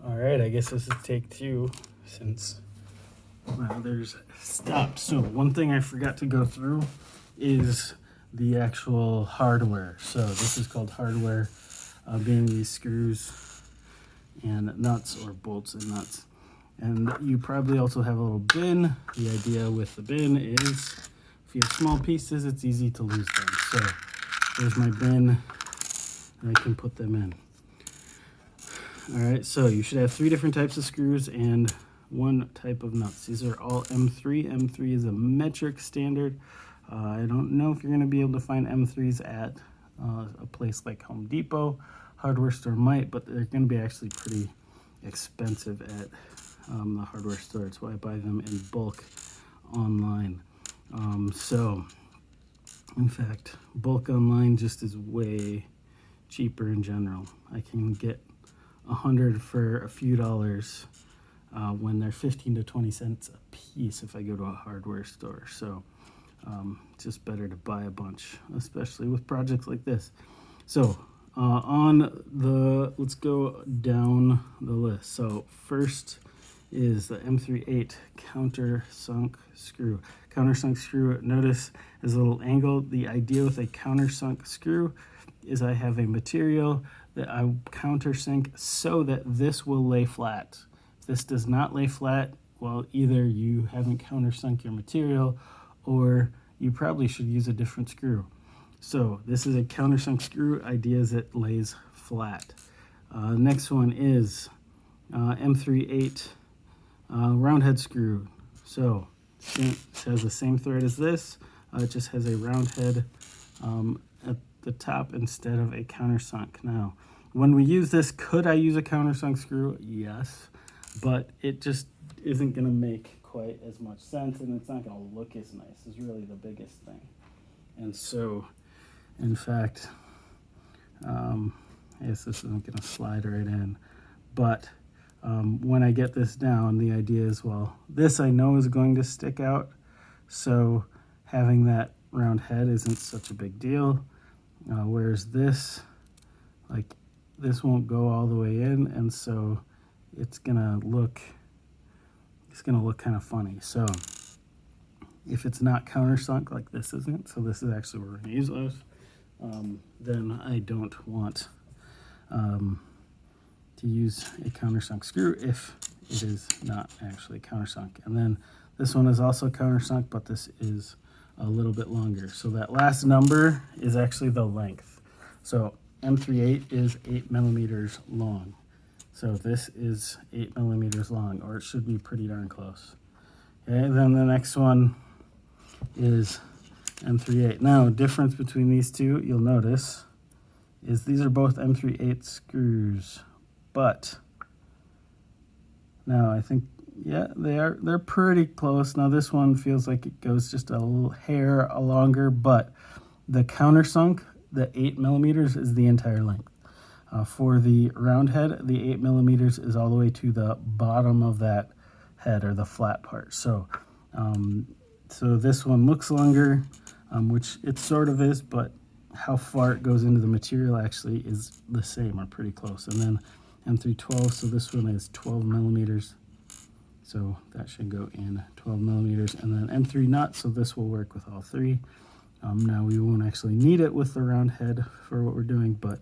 All right, I guess this is take two since my others stopped. So one thing I forgot to go through is the actual hardware. So this is called hardware, being these screws and nuts, or bolts and nuts. And you probably also have a little bin. The idea with the bin is if you have small pieces, it's easy to lose them. So there's my bin, and I can put them in. All right, so you should have 3 different types of screws and 1 type of nuts. These are all M3. M3 is a metric standard. I don't know if you're going to be able to find M3s at a place like Home Depot. Hardware store might, but they're going to be actually pretty expensive at the hardware store. That's why I buy them in bulk online. So, in fact, bulk online just is way cheaper in general. I can get 100 for a few dollars when they're 15 to 20 cents a piece if I go to a hardware store. So it's just better to buy a bunch, especially with projects like this. So let's go down the list. So first is the M38 countersunk screw. Countersunk screw, notice, is a little angle. The idea with a countersunk screw is I have a material that I countersink so that this will lay flat. If this does not lay flat, well, either you haven't countersunk your material or you probably should use a different screw. So this is a countersunk screw. Idea is it lays flat. Next one is M38 round head screw. So it has the same thread as this. It just has a round head at the top instead of a countersunk. Now, when we use this, could I use a countersunk screw? Yes, but it just isn't going to make quite as much sense, and it's not going to look as nice, is really the biggest thing. And so, in fact, I guess this isn't going to slide right in, but when I get this down, the idea is, well, this I know is going to stick out, so having that round head isn't such a big deal, whereas this, like, this won't go all the way in, and so it's gonna look kind of funny. So if it's not countersunk, like this isn't, so this is actually where we're gonna use those, then I don't want to use a countersunk screw if it is not actually countersunk. And then this one is also countersunk, but this is a little bit longer. So that last number is actually the length. So M38 is 8 millimeters long. So this is 8 millimeters long, or it should be pretty darn close. Okay, then the next one is M38. Now, difference between these two, you'll notice, is these are both M38 screws, but now I think, yeah, they're pretty close. Now this one feels like it goes just a little hair longer, but the countersunk, the 8 millimeters is the entire length. For the round head, the 8 millimeters is all the way to the bottom of that head, or the flat part. So, so this one looks longer, which it sort of is, but how far it goes into the material actually is the same, or pretty close. And then M312, so this one is 12 millimeters. So that should go in 12 millimeters. And then M3 nut, so this will work with all 3. Now we won't actually need it with the round head for what we're doing, but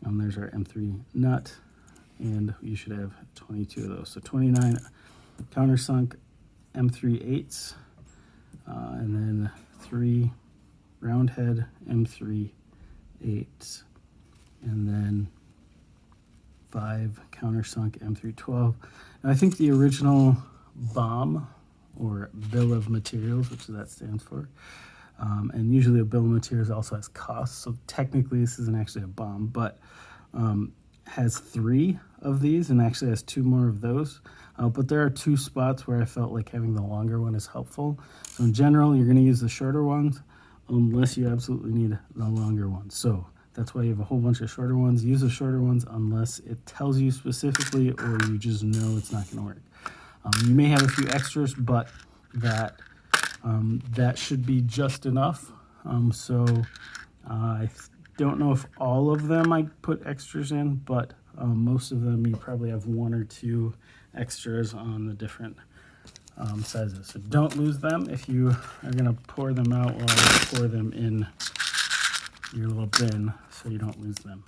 there's our M3 nut, and you should have 22 of those. So 29 countersunk M3/8s, and then 3 round head M3/8s, and then 5 countersunk M312. And I think the original BOM, or Bill of Materials, which that stands for, and usually a bill of materials also has costs, so technically this isn't actually a BOM, but has 3 of these and actually has 2 more of those. But there are 2 spots where I felt like having the longer one is helpful. So in general, you're going to use the shorter ones unless you absolutely need the longer ones. So that's why you have a whole bunch of shorter ones. Use the shorter ones unless it tells you specifically, or you just know it's not going to work. You may have a few extras, but that should be just enough. I don't know if all of them I put extras in, but Most of them, you probably have one or two extras on the different sizes. So don't lose them. If you are going to pour them out, well, pour them in your little bin so you don't lose them.